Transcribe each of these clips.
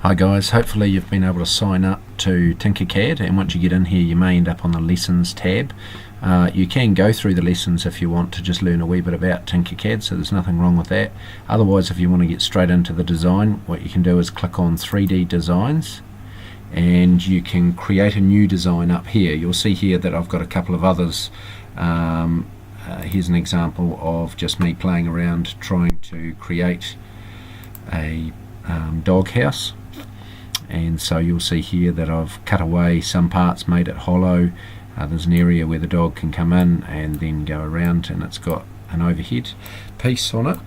Hi guys, hopefully you've been able to sign up to Tinkercad, and once you get in here you may end up on the lessons tab. You can go through the lessons if you want to just learn a wee bit about Tinkercad, so there's nothing wrong with that. Otherwise, if you want to get straight into the design, what you can do is click on 3D designs and you can create a new design up here. You'll see here that I've got a couple of others. Here's an example of just me playing around trying to create a doghouse. And so you'll see here that I've cut away some parts, made it hollow. There's an area where the dog can come in and then go around, and it's got an overhead piece on it.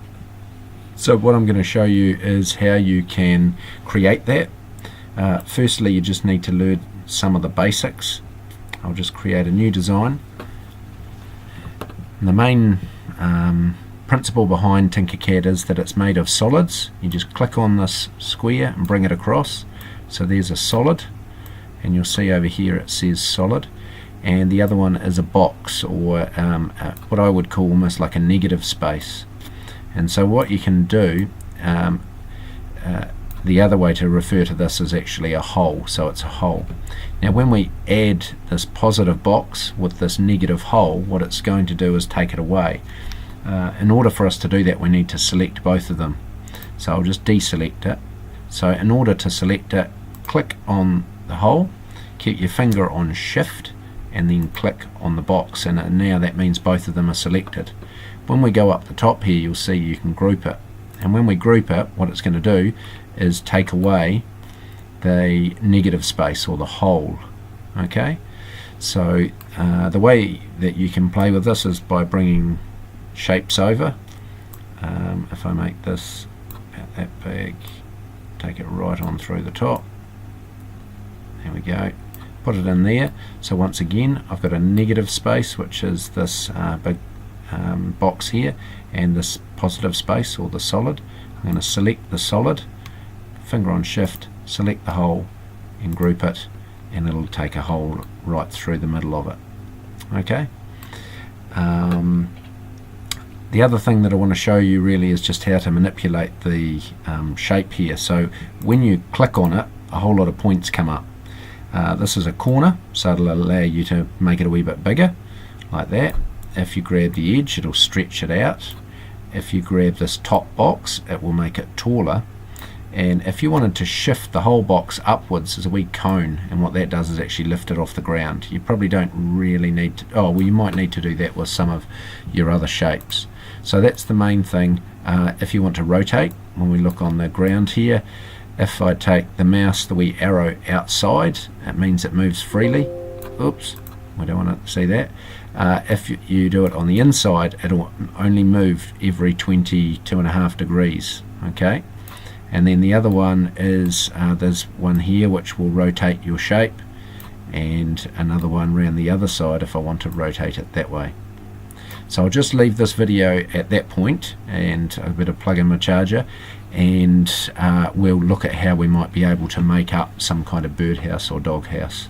So what I'm going to show you is how you can create that. Firstly, you just need to learn some of the basics. I'll just create a new design. And the main principle behind Tinkercad is that it's made of solids. You just click on this square and bring it across. So there's a solid, and you'll see over here it says solid, and the other one is a box, or what I would call almost like a negative space. And so what you can do, the other way to refer to this is actually a hole, so it's a hole. Now when we add this positive box with this negative hole, what it's going to do is take it away. In order for us to do that, we need to select both of them. So I'll just deselect it. So in order to select it, click on the hole, keep your finger on shift, and then click on the box, and now that means both of them are selected. When we go up the top here, you'll see you can group it, and when we group it, what it's going to do is take away the negative space or the hole. Okay, so the way that you can play with this is by bringing shapes over. If I make this about that big, take it right on through the top, there we go, put it in there. So once again I've got a negative space, which is this big box here, and this positive space or the solid. I'm going to select the solid, finger on shift, select the hole and group it, and it'll take a hole right through the middle of it. Okay. The other thing that I want to show you really is just how to manipulate the shape here. So when you click on it, a whole lot of points come up. This is a corner, so it'll allow you to make it a wee bit bigger, like that. If you grab the edge, it'll stretch it out. If you grab this top box, it will make it taller. And if you wanted to shift the whole box upwards, there's a wee cone, and what that does is actually lift it off the ground. You probably don't really need to, oh well, you might need to do that with some of your other shapes. So that's the main thing. If you want to rotate, when we look on the ground here, if I take the mouse, the wee arrow outside, it means it moves freely. Oops, we don't want to see that. If you do it on the inside, it'll only move every 22.5 degrees. Okay, and then the other one is there's one here which will rotate your shape, and another one around the other side if I want to rotate it that way. So I'll just leave this video at that point, and I better plug in my charger, and we'll look at how we might be able to make up some kind of birdhouse or doghouse.